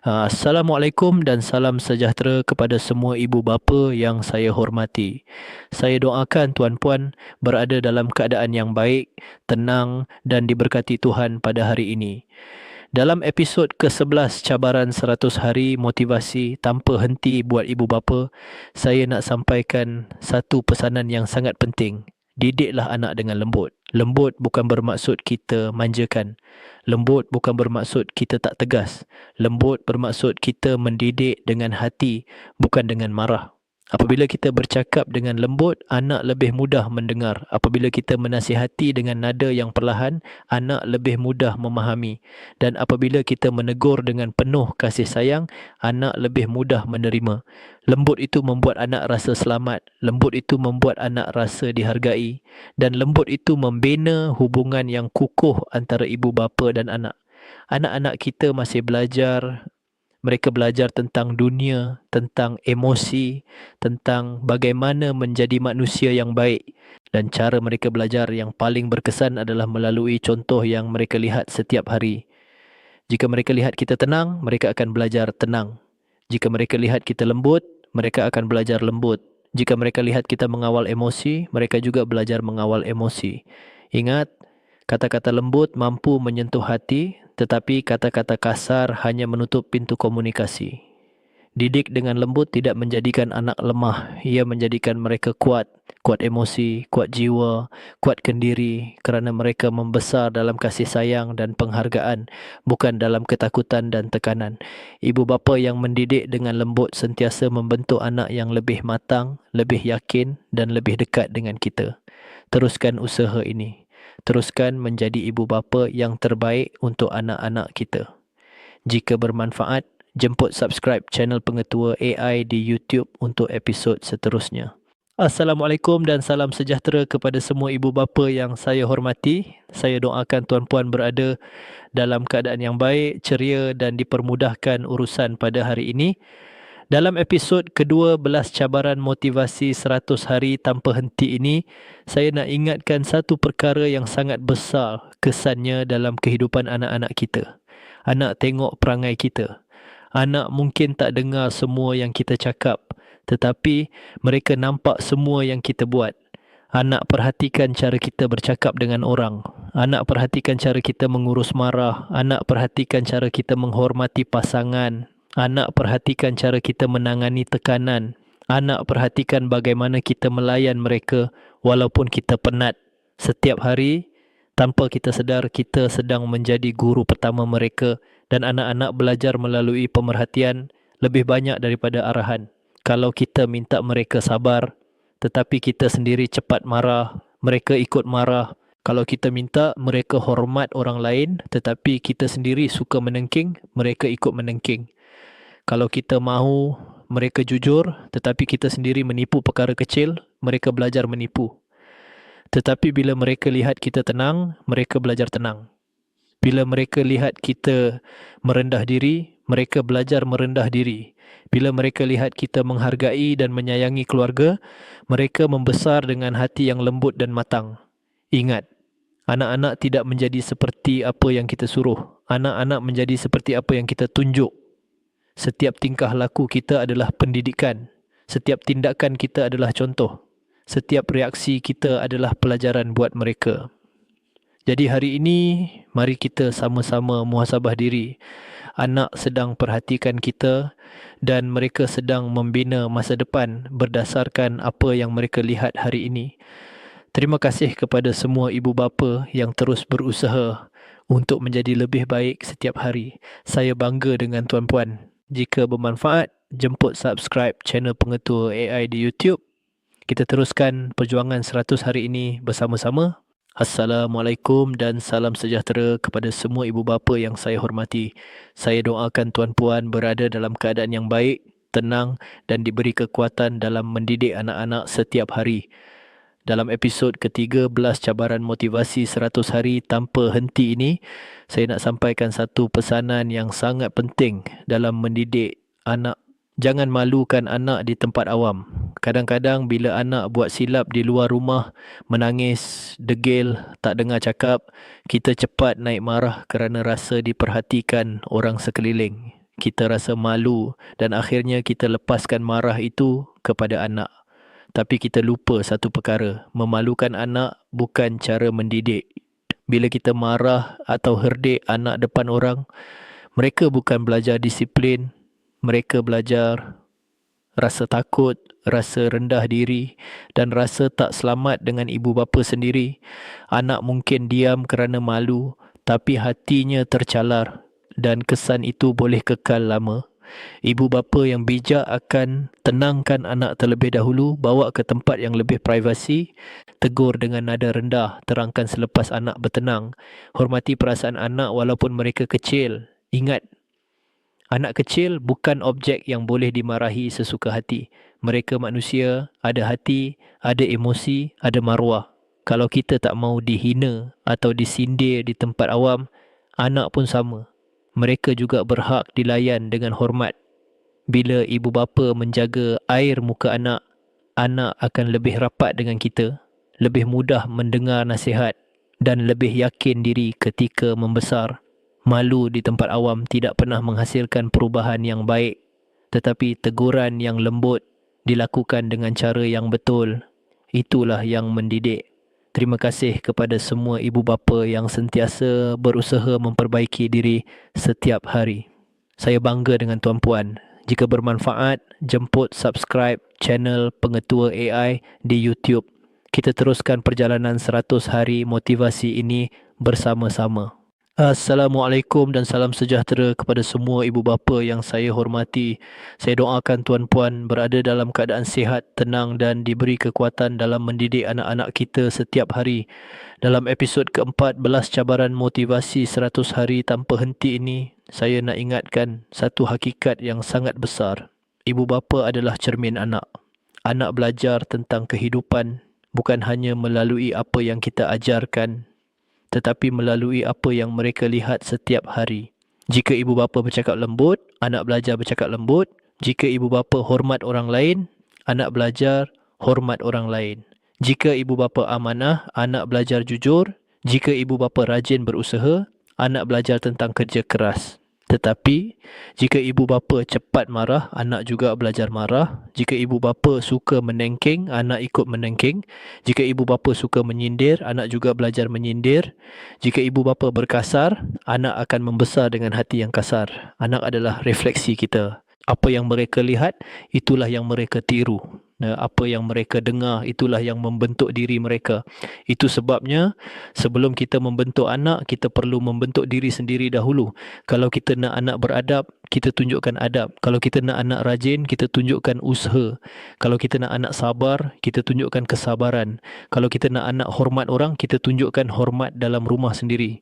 Assalamualaikum dan salam sejahtera kepada semua ibu bapa yang saya hormati. Saya doakan tuan-puan berada dalam keadaan yang baik, tenang dan diberkati Tuhan pada hari ini. Dalam episod ke-11 cabaran 100 hari motivasi tanpa henti buat ibu bapa, saya nak sampaikan satu pesanan yang sangat penting. Didiklah anak dengan lembut. Lembut bukan bermaksud kita manjakan. Lembut bukan bermaksud kita tak tegas. Lembut bermaksud kita mendidik dengan hati, bukan dengan marah. Apabila kita bercakap dengan lembut, anak lebih mudah mendengar. Apabila kita menasihati dengan nada yang perlahan, anak lebih mudah memahami. Dan apabila kita menegur dengan penuh kasih sayang, anak lebih mudah menerima. Lembut itu membuat anak rasa selamat. Lembut itu membuat anak rasa dihargai. Dan lembut itu membina hubungan yang kukuh antara ibu bapa dan anak. Anak-anak kita masih belajar. Mereka belajar tentang dunia, tentang emosi, tentang bagaimana menjadi manusia yang baik. Dan cara mereka belajar yang paling berkesan adalah melalui contoh yang mereka lihat setiap hari. Jika mereka lihat kita tenang, mereka akan belajar tenang. Jika mereka lihat kita lembut, mereka akan belajar lembut. Jika mereka lihat kita mengawal emosi, mereka juga belajar mengawal emosi. Ingat, kata-kata lembut mampu menyentuh hati, tetapi kata-kata kasar hanya menutup pintu komunikasi. Didik dengan lembut tidak menjadikan anak lemah. Ia menjadikan mereka kuat. Kuat emosi, kuat jiwa, kuatkan diri kerana mereka membesar dalam kasih sayang dan penghargaan, bukan dalam ketakutan dan tekanan. Ibu bapa yang mendidik dengan lembut sentiasa membentuk anak yang lebih matang, lebih yakin dan lebih dekat dengan kita. Teruskan usaha ini. Teruskan menjadi ibu bapa yang terbaik untuk anak-anak kita. Jika bermanfaat, jemput subscribe channel Pengetua AI di YouTube untuk episod seterusnya. Assalamualaikum dan salam sejahtera kepada semua ibu bapa yang saya hormati. Saya doakan tuan-puan berada dalam keadaan yang baik, ceria dan dipermudahkan urusan pada hari ini. Dalam episod ke-12 cabaran motivasi 100 hari tanpa henti ini, saya nak ingatkan satu perkara yang sangat besar kesannya dalam kehidupan anak-anak kita. Anak tengok perangai kita. Anak mungkin tak dengar semua yang kita cakap, tetapi mereka nampak semua yang kita buat. Anak perhatikan cara kita bercakap dengan orang. Anak perhatikan cara kita mengurus marah. Anak perhatikan cara kita menghormati pasangan. Anak perhatikan cara kita menangani tekanan. Anak perhatikan bagaimana kita melayan mereka walaupun kita penat. Setiap hari, tanpa kita sedar, kita sedang menjadi guru pertama mereka dan anak-anak belajar melalui pemerhatian lebih banyak daripada arahan. Kalau kita minta mereka sabar, tetapi kita sendiri cepat marah, mereka ikut marah. Kalau kita minta mereka hormat orang lain, tetapi kita sendiri suka menengking, mereka ikut menengking. Kalau kita mahu mereka jujur, tetapi kita sendiri menipu perkara kecil, mereka belajar menipu. Tetapi bila mereka lihat kita tenang, mereka belajar tenang. Bila mereka lihat kita merendah diri, mereka belajar merendah diri. Bila mereka lihat kita menghargai dan menyayangi keluarga, mereka membesar dengan hati yang lembut dan matang. Ingat, anak-anak tidak menjadi seperti apa yang kita suruh. Anak-anak menjadi seperti apa yang kita tunjuk. Setiap tingkah laku kita adalah pendidikan. Setiap tindakan kita adalah contoh. Setiap reaksi kita adalah pelajaran buat mereka. Jadi hari ini, mari kita sama-sama muhasabah diri. Anak sedang perhatikan kita dan mereka sedang membina masa depan berdasarkan apa yang mereka lihat hari ini. Terima kasih kepada semua ibu bapa yang terus berusaha untuk menjadi lebih baik setiap hari. Saya bangga dengan tuan-puan. Jika bermanfaat, jemput subscribe channel Pengetua AI di YouTube. Kita teruskan perjuangan 100 hari ini bersama-sama. Assalamualaikum dan salam sejahtera kepada semua ibu bapa yang saya hormati. Saya doakan tuan-puan berada dalam keadaan yang baik, tenang dan diberi kekuatan dalam mendidik anak-anak setiap hari. Dalam episod ke-13 cabaran motivasi 100 hari tanpa henti ini, saya nak sampaikan satu pesanan yang sangat penting dalam mendidik anak. Jangan malukan anak di tempat awam. Kadang-kadang bila anak buat silap di luar rumah, menangis, degil, tak dengar cakap, kita cepat naik marah kerana rasa diperhatikan orang sekeliling. kita rasa malu dan akhirnya kita lepaskan marah itu kepada anak. Tapi kita lupa satu perkara, memalukan anak bukan cara mendidik. Bila kita marah atau herdik anak depan orang, mereka bukan belajar disiplin, mereka belajar rasa takut, rasa rendah diri dan rasa tak selamat dengan ibu bapa sendiri. Anak mungkin diam kerana malu, tapi hatinya tercalar dan kesan itu boleh kekal lama. Ibu bapa yang bijak akan tenangkan anak terlebih dahulu, bawa ke tempat yang lebih privasi, tegur dengan nada rendah, terangkan selepas anak bertenang. Hormati perasaan anak walaupun mereka kecil. Ingat, anak kecil bukan objek yang boleh dimarahi sesuka hati. Mereka manusia, ada hati, ada emosi, ada maruah. Kalau kita tak mau dihina atau disindir di tempat awam, anak pun sama. Mereka juga berhak dilayan dengan hormat. Bila ibu bapa menjaga air muka anak, anak akan lebih rapat dengan kita, lebih mudah mendengar nasihat dan lebih yakin diri ketika membesar. Malu di tempat awam tidak pernah menghasilkan perubahan yang baik, tetapi teguran yang lembut dilakukan dengan cara yang betul. Itulah yang mendidik. Terima kasih kepada semua ibu bapa yang sentiasa berusaha memperbaiki diri setiap hari. Saya bangga dengan tuan-puan. Jika bermanfaat, jemput subscribe channel Pengetua AI di YouTube. Kita teruskan perjalanan 100 hari motivasi ini bersama-sama. Assalamualaikum dan salam sejahtera kepada semua ibu bapa yang saya hormati. Saya doakan tuan-puan berada dalam keadaan sihat, tenang dan diberi kekuatan dalam mendidik anak-anak kita setiap hari. Dalam episod ke-14 cabaran motivasi 100 hari tanpa henti ini, saya nak ingatkan satu hakikat yang sangat besar. Ibu bapa adalah cermin anak. Anak belajar tentang kehidupan bukan hanya melalui apa yang kita ajarkan, tetapi melalui apa yang mereka lihat setiap hari. Jika ibu bapa bercakap lembut, anak belajar bercakap lembut. Jika ibu bapa hormat orang lain, anak belajar hormat orang lain. Jika ibu bapa amanah, anak belajar jujur. Jika ibu bapa rajin berusaha, anak belajar tentang kerja keras. Tetapi, jika ibu bapa cepat marah, anak juga belajar marah. Jika ibu bapa suka menengking, anak ikut menengking. Jika ibu bapa suka menyindir, anak juga belajar menyindir. Jika ibu bapa berkasar, anak akan membesar dengan hati yang kasar. Anak adalah refleksi kita. Apa yang mereka lihat, itulah yang mereka tiru. Apa yang mereka dengar, itulah yang membentuk diri mereka. Itu sebabnya sebelum kita membentuk anak, kita perlu membentuk diri sendiri dahulu. Kalau kita nak anak beradab, kita tunjukkan adab. Kalau kita nak anak rajin, kita tunjukkan usaha. Kalau kita nak anak sabar, kita tunjukkan kesabaran. Kalau kita nak anak hormat orang, kita tunjukkan hormat dalam rumah sendiri.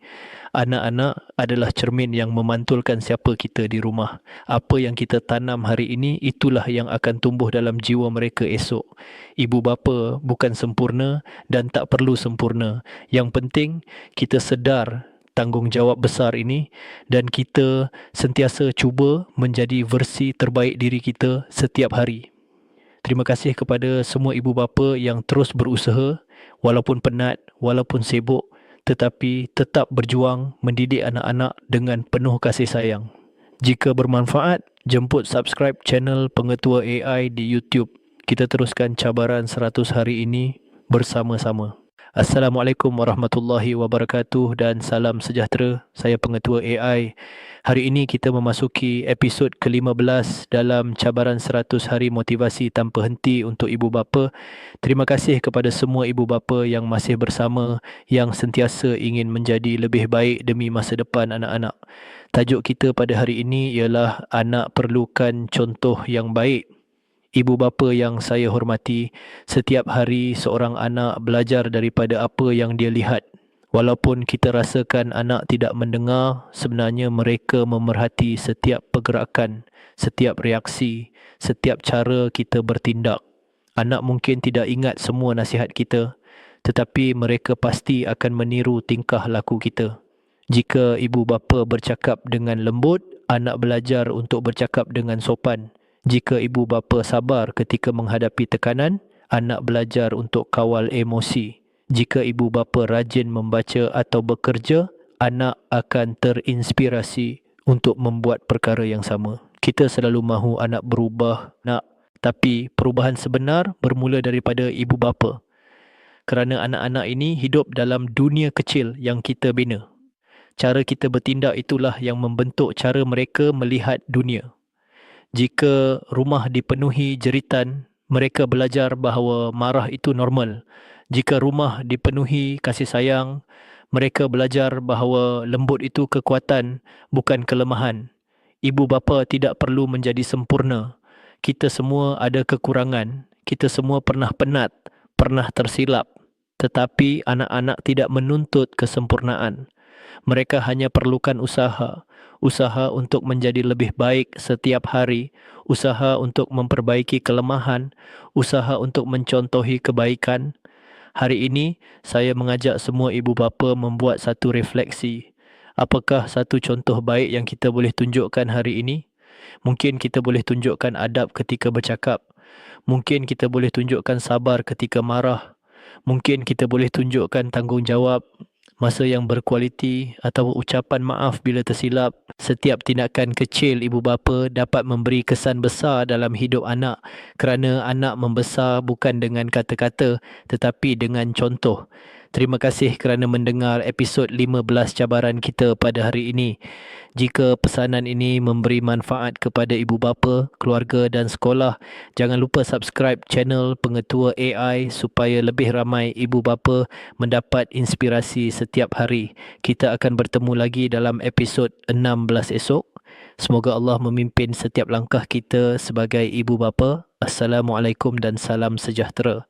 Anak-anak adalah cermin yang memantulkan siapa kita di rumah. Apa yang kita tanam hari ini, itulah yang akan tumbuh dalam jiwa mereka esok. Ibu bapa bukan sempurna dan tak perlu sempurna. Yang penting kita sedar tanggungjawab besar ini dan kita sentiasa cuba menjadi versi terbaik diri kita setiap hari. Terima kasih kepada semua ibu bapa yang terus berusaha walaupun penat, walaupun sibuk, tetapi tetap berjuang mendidik anak-anak dengan penuh kasih sayang. Jika bermanfaat, jemput subscribe channel Pengetua AI di YouTube. Kita teruskan cabaran 100 hari ini bersama-sama. Assalamualaikum warahmatullahi wabarakatuh dan salam sejahtera. Saya Pengetua AI. Hari ini kita memasuki episod ke-15 dalam cabaran 100 hari motivasi tanpa henti untuk ibu bapa. Terima kasih kepada semua ibu bapa yang masih bersama, yang sentiasa ingin menjadi lebih baik demi masa depan anak-anak. Tajuk kita pada hari ini ialah anak perlukan contoh yang baik. Ibu bapa yang saya hormati, setiap hari seorang anak belajar daripada apa yang dia lihat. Walaupun kita rasakan anak tidak mendengar, sebenarnya mereka memerhati setiap pergerakan, setiap reaksi, setiap cara kita bertindak. Anak mungkin tidak ingat semua nasihat kita, tetapi mereka pasti akan meniru tingkah laku kita. Jika ibu bapa bercakap dengan lembut, anak belajar untuk bercakap dengan sopan. Jika ibu bapa sabar ketika menghadapi tekanan, anak belajar untuk kawal emosi. Jika ibu bapa rajin membaca atau bekerja, anak akan terinspirasi untuk membuat perkara yang sama. Kita selalu mahu anak berubah, tapi perubahan sebenar bermula daripada ibu bapa. Kerana anak-anak ini hidup dalam dunia kecil yang kita bina. Cara kita bertindak itulah yang membentuk cara mereka melihat dunia. Jika rumah dipenuhi jeritan, mereka belajar bahawa marah itu normal. Jika rumah dipenuhi kasih sayang, mereka belajar bahawa lembut itu kekuatan, bukan kelemahan. Ibu bapa tidak perlu menjadi sempurna. Kita semua ada kekurangan. Kita semua pernah penat, pernah tersilap. Tetapi anak-anak tidak menuntut kesempurnaan. Mereka hanya perlukan usaha. Usaha untuk menjadi lebih baik setiap hari. Usaha untuk memperbaiki kelemahan. Usaha untuk mencontohi kebaikan. Hari ini, saya mengajak semua ibu bapa membuat satu refleksi. Apakah satu contoh baik yang kita boleh tunjukkan hari ini? Mungkin kita boleh tunjukkan adab ketika bercakap. Mungkin kita boleh tunjukkan sabar ketika marah. Mungkin kita boleh tunjukkan tanggungjawab, masa yang berkualiti atau ucapan maaf bila tersilap. Setiap tindakan kecil ibu bapa dapat memberi kesan besar dalam hidup anak kerana anak membesar bukan dengan kata-kata tetapi dengan contoh. Terima kasih kerana mendengar episod 15 cabaran kita pada hari ini. Jika pesanan ini memberi manfaat kepada ibu bapa, keluarga dan sekolah, jangan lupa subscribe channel Pengetua AI supaya lebih ramai ibu bapa mendapat inspirasi setiap hari. Kita akan bertemu lagi dalam episod 16 esok. Semoga Allah memimpin setiap langkah kita sebagai ibu bapa. Assalamualaikum dan salam sejahtera.